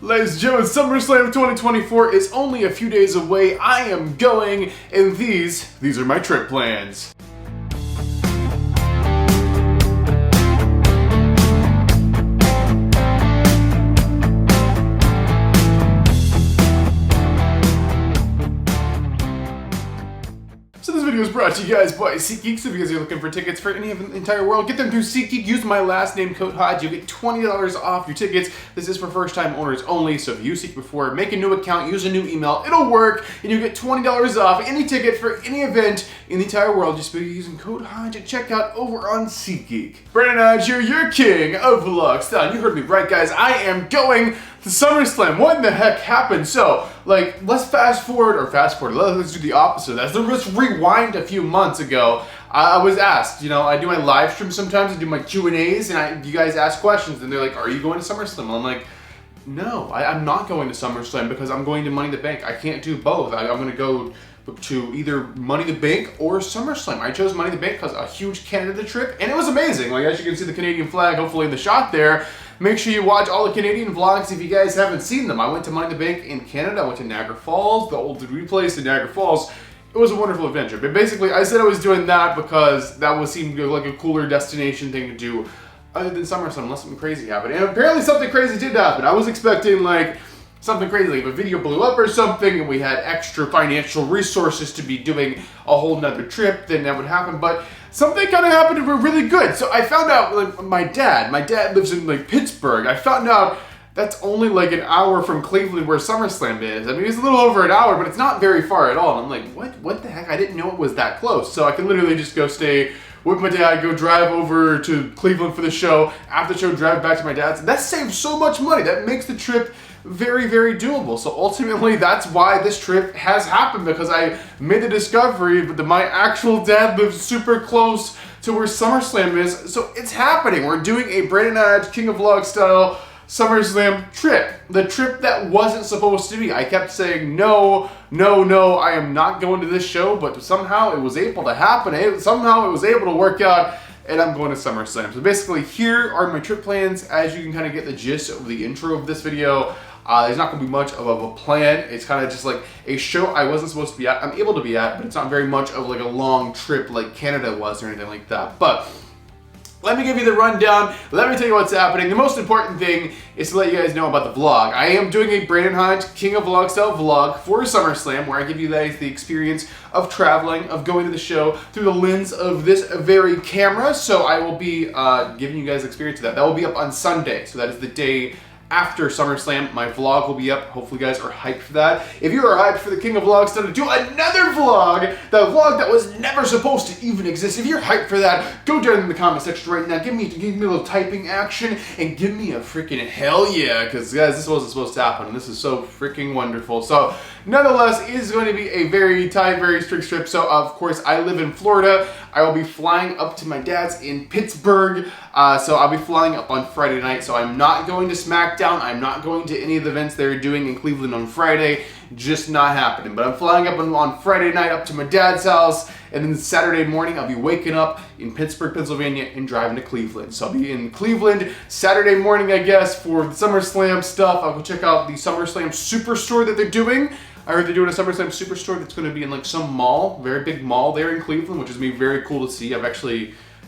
Ladies and gentlemen, SummerSlam 2024 is only a few days away. I am going, and these are my trip plans. So this video is brought to you guys by SeatGeek. So if you guys are looking for tickets for any of the entire world, get them through SeatGeek. Use my last name, code Hodge. You get $20 off your tickets. This is for first-time owners only. So if you use SeatGeek before, make a new account, use a new email. It'll work, and you get $20 off any ticket for any event in the entire world just by using code Hodge at checkout over on SeatGeek. Brandon Hodge here, your king of vlogs. You heard me right, guys. I am going to SummerSlam. What in the heck happened? So, let's fast forward. Let's do the opposite of that. Let's rewind a few months ago. I was asked, I do my live stream sometimes, I do my Q&As, and you guys ask questions, and they're like, are you going to SummerSlam? And I'm like, no, I'm not going to SummerSlam because I'm going to Money in the Bank. I can't do both. I'm going to go to either Money in the Bank or SummerSlam. I chose Money in the Bank because a huge Canada trip, and it was amazing. As you can see the Canadian flag, hopefully in the shot there. Make sure you watch all the Canadian vlogs if you guys haven't seen them. I went to Money in the Bank in Canada. I went to Niagara Falls, the old replace in Niagara Falls. It was a wonderful adventure. But basically, I said I was doing that because that seemed like a cooler destination thing to do other than SummerSlam, unless something crazy happened. And apparently something crazy did happen. I was expecting something crazy, like if a video blew up or something and we had extra financial resources to be doing a whole nother trip, then that would happen. But something kind of happened and we're really good. So I found out, my dad lives in Pittsburgh. I found out that's only an hour from Cleveland where SummerSlam is. I mean, it's a little over an hour, but it's not very far at all. And I'm like, what the heck? I didn't know it was that close. So I can literally just go stay with my dad, go drive over to Cleveland for the show, after the show drive back to my dad's. That saves so much money. That makes the trip very, very doable. So ultimately, that's why this trip has happened, because I made the discovery that my actual dad lives super close to where SummerSlam is. So it's happening. We're doing a Brandon Hodge King of Vlog style SummerSlam trip. The trip that wasn't supposed to be. I kept saying, no, I am not going to this show, but somehow it was able to happen. Somehow it was able to work out, and I'm going to SummerSlam. So basically, here are my trip plans. As you can kind of get the gist of the intro of this video, there's not going to be much of a plan. It's kind of just a show I wasn't supposed to be at. I'm able to be at, but it's not very much of a long trip like Canada was or anything like that. But let me give you the rundown. Let me tell you what's happening. The most important thing is to let you guys know about the vlog. I am doing a Brandon Hodge King of Vlog style vlog for SummerSlam, where I give you guys the experience of traveling, of going to the show through the lens of this very camera. So I will be giving you guys experience of that. That will be up on Sunday. So that is the day after SummerSlam. My vlog will be up. Hopefully you guys are hyped for that. If you are hyped for the King of Vlogs to do another vlog, the vlog that was never supposed to even exist, if you're hyped for that, go down in the comment section right now. Give me a little typing action and give me a freaking hell yeah, because guys, this wasn't supposed to happen. This is so freaking wonderful. So nonetheless, it is going to be a very tight, very strict trip. So of course, I live in Florida. I will be flying up to my dad's in Pittsburgh. So I'll be flying up on Friday night. So I'm not going to SmackDown. I'm not going to any of the events they're doing in Cleveland on Friday. Just not happening. But I'm flying up on Friday night up to my dad's house. And then Saturday morning, I'll be waking up in Pittsburgh, Pennsylvania, and driving to Cleveland. So I'll be in Cleveland Saturday morning, I guess, for the SummerSlam stuff. I'll go check out the SummerSlam Superstore that they're doing. I heard they're doing a SummerSlam Superstore that's going to be in some mall, very big mall there in Cleveland, which is going to be very cool to see.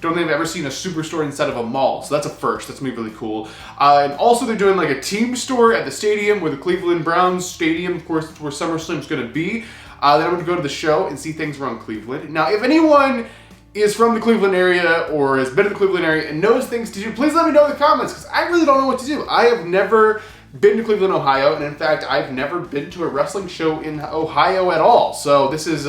Don't think I've ever seen a superstore inside of a mall, so that's a first. That's going to be really cool. And also they're doing a team store at the stadium, where the Cleveland Browns Stadium, of course, where SummerSlam is going to be. Then I'm going to go to the show and see things around Cleveland. Now, if anyone is from the Cleveland area or has been in the Cleveland area and knows things to do, please let me know in the comments, because I really don't know what to do. I have never been to Cleveland, Ohio, and in fact, I've never been to a wrestling show in Ohio at all. So this is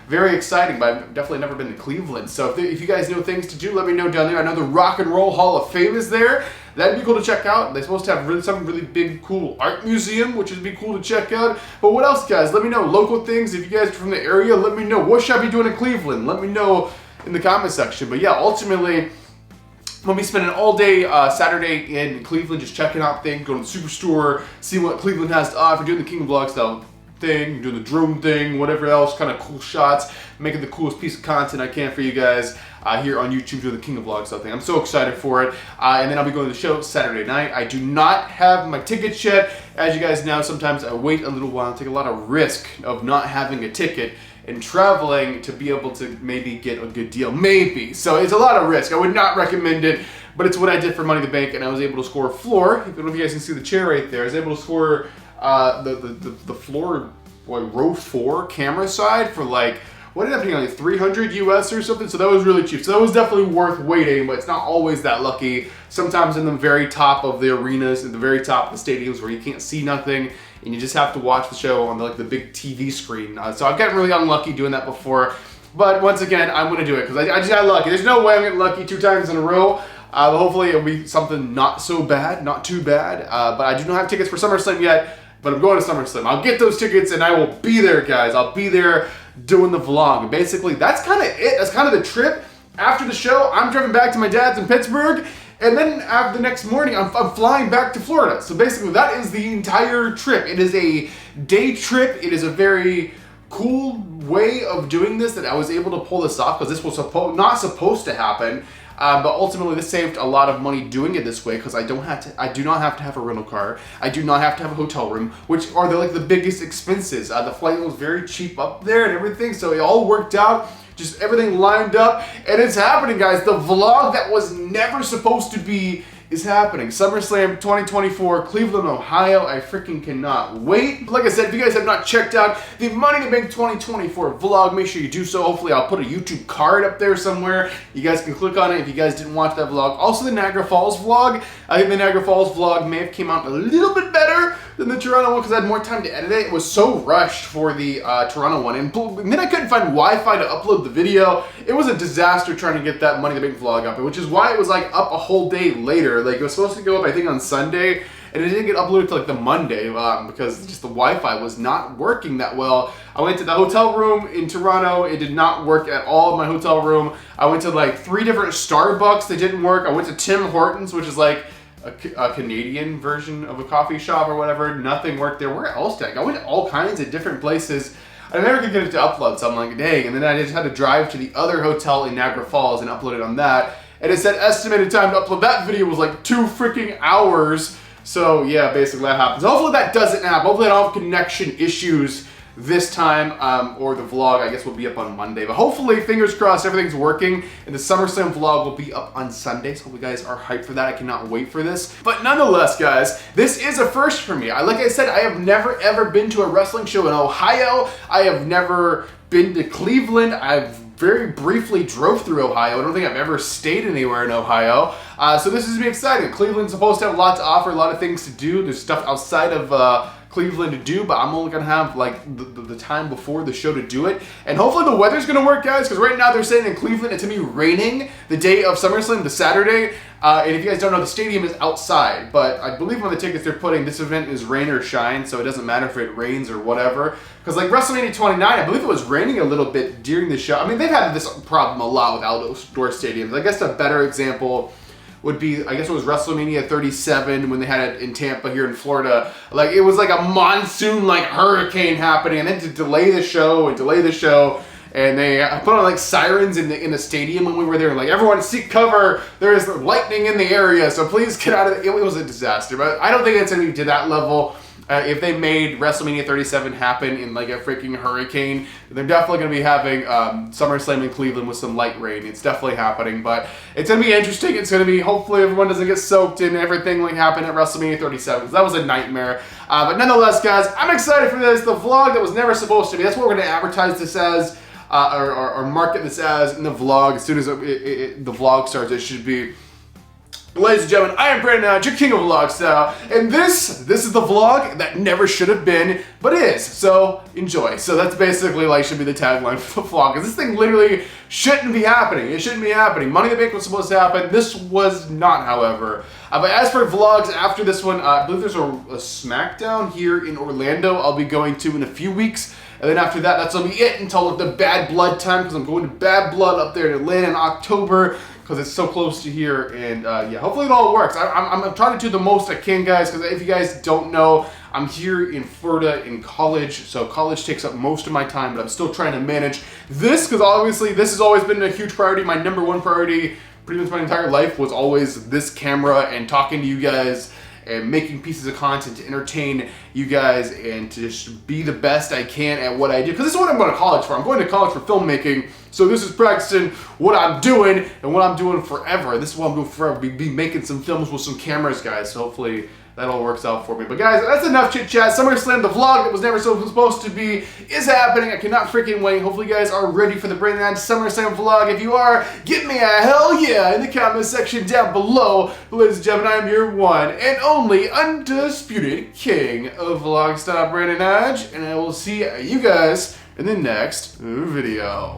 very exciting, but I've definitely never been to Cleveland. So if you guys know things to do, let me know down there. I know the Rock and Roll Hall of Fame is there. That'd be cool to check out. They're supposed to have some really big, cool art museum, which would be cool to check out. But what else, guys? Let me know. Local things. If you guys are from the area, let me know. What should I be doing in Cleveland? Let me know in the comment section. But yeah, ultimately, we'll be spending all day Saturday in Cleveland just checking out things, going to the Superstore, seeing what Cleveland has to offer, doing the King of Vlog style thing, doing the drone thing, whatever else, kind of cool shots, making the coolest piece of content I can for you guys here on YouTube doing the King of Vlogs thing. I'm so excited for it. And then I'll be going to the show Saturday night. I do not have my tickets yet. As you guys know, sometimes I wait a little while and take a lot of risk of not having a ticket and traveling to be able to maybe get a good deal. Maybe. So it's a lot of risk. I would not recommend it, but it's what I did for Money in the Bank, and I was able to score a floor. I don't know if you guys can see the chair right there. I was able to score the floor, row 4 camera side for like, what ended up being like 300 US or something, so that was really cheap. So that was definitely worth waiting, but it's not always that lucky. Sometimes in the very top of the arenas, at the very top of the stadiums where you can't see nothing, and you just have to watch the show on the big TV screen. So I've gotten really unlucky doing that before, but once again, I'm gonna do it because I just got lucky. There's no way I'm getting lucky 2 times in a row. But hopefully it'll be something not so bad, not too bad. But I do not have tickets for SummerSlam yet, but I'm going to SummerSlam. I'll get those tickets and I will be there, guys. I'll be there doing the vlog. Basically, that's kind of it. That's kind of the trip. After the show, I'm driving back to my dad's in Pittsburgh, and then after the next morning, I'm flying back to Florida. So basically, that is the entire trip. It is a day trip. It is a very cool way of doing this that I was able to pull this off because this was not supposed to happen. But ultimately, this saved a lot of money doing it this way because I do not have to have a rental car. I do not have to have a hotel room, which are the biggest expenses. The flight was very cheap up there and everything, so it all worked out. Just everything lined up, and it's happening, guys. The vlog that was never supposed to be is happening. SummerSlam 2024, Cleveland, Ohio. I freaking cannot wait. Like I said, if you guys have not checked out the Money in the Bank 2024 vlog, make sure you do so. Hopefully, I'll put a YouTube card up there somewhere. You guys can click on it if you guys didn't watch that vlog. Also, the Niagara Falls vlog. I think the Niagara Falls vlog may have came out a little bit better than the Toronto one because I had more time to edit it. It was so rushed for the Toronto one, and then I couldn't find Wi-Fi to upload the video. It was a disaster trying to get that Money in the Bank vlog up, which is why it was up a whole day later. It was supposed to go up, I think, on Sunday, and it didn't get uploaded till the Monday because just the Wi-Fi was not working that well. I went to the hotel room in Toronto. It did not work at all in my hotel room. I went to 3 different Starbucks. They didn't work. I went to Tim Hortons, which is a Canadian version of a coffee shop or whatever. Nothing worked there. Where else did I go? I went to all kinds of different places. I never could get it to upload, so I'm like, dang. And then I just had to drive to the other hotel in Niagara Falls and upload it on that. And it said estimated time to upload that video was 2 freaking hours. So yeah, basically that happens. Hopefully that doesn't happen. Hopefully I don't have connection issues this time, or the vlog, I guess, will be up on Monday. But hopefully, fingers crossed, everything's working, and the SummerSlam vlog will be up on Sunday. So hope you guys are hyped for that. I cannot wait for this. But nonetheless, guys, this is a first for me. Like I said, I have never, ever been to a wrestling show in Ohio. I have never been to Cleveland. I've very briefly drove through Ohio. I don't think I've ever stayed anywhere in Ohio. So this is me exciting. Cleveland's supposed to have a lot to offer, a lot of things to do. There's stuff outside of Cleveland to do, but I'm only gonna have the time before the show to do it. And hopefully the weather's gonna work, guys, because right now they're saying in Cleveland it's gonna be raining the day of SummerSlam, the Saturday. And if you guys don't know, the stadium is outside, but I believe on the tickets they're putting this event is rain or shine, so it doesn't matter if it rains or whatever. Because WrestleMania 29, I believe it was raining a little bit during the show. I mean, they've had this problem a lot with outdoor stadiums. I guess a better example would be, I guess it was WrestleMania 37 when they had it in Tampa here in Florida. It was a monsoon, hurricane happening, and then to delay the show, and they put on sirens in the stadium when we were there, everyone seek cover, there is lightning in the area, so please get out of it. It was a disaster, but I don't think it's going to be to that level. If they made WrestleMania 37 happen in a freaking hurricane, they're definitely going to be having SummerSlam in Cleveland with some light rain. It's definitely happening, but it's going to be interesting. It's going to be, hopefully everyone doesn't get soaked and everything happened at WrestleMania 37, because that was a nightmare. But nonetheless, guys, I'm excited for this. The vlog that was never supposed to be, that's what we're going to advertise this as, or market this as in the vlog. As soon as the vlog starts, it should be, ladies and gentlemen, I am Brandon Hodge, your king of vlog style, and this is the vlog that never should have been, but is, so enjoy. So that's basically should be the tagline for the vlog, because this thing literally shouldn't be happening. It shouldn't be happening. Money in the Bank was supposed to happen. This was not, however. But as for vlogs after this one, I believe there's a SmackDown here in Orlando I'll be going to in a few weeks. And then after that, that's going to be it until the Bad Blood time, because I'm going to Bad Blood up there in Atlanta in October, because it's so close to here. And yeah, hopefully it all works. I'm trying to do the most I can, guys, because if you guys don't know, I'm here in Florida in college, so college takes up most of my time, but I'm still trying to manage this because obviously this has always been a huge priority. My number one priority pretty much my entire life was always this camera and talking to you guys and making pieces of content to entertain you guys and to just be the best I can at what I do. Because this is what I'm going to college for. I'm going to college for filmmaking, so this is practicing what I'm doing and what I'm doing forever. This is what I'm doing forever. Be making some films with some cameras, guys. So hopefully that all works out for me. But guys, that's enough chit chat. SummerSlam, the vlog that was never supposed to be, is happening. I cannot freaking wait. Hopefully you guys are ready for the Brandon Hodge SummerSlam vlog. If you are, give me a hell yeah in the comment section down below. But ladies and gentlemen, I am your one and only undisputed king of vlog style, Brandon Hodge, and I will see you guys in the next video.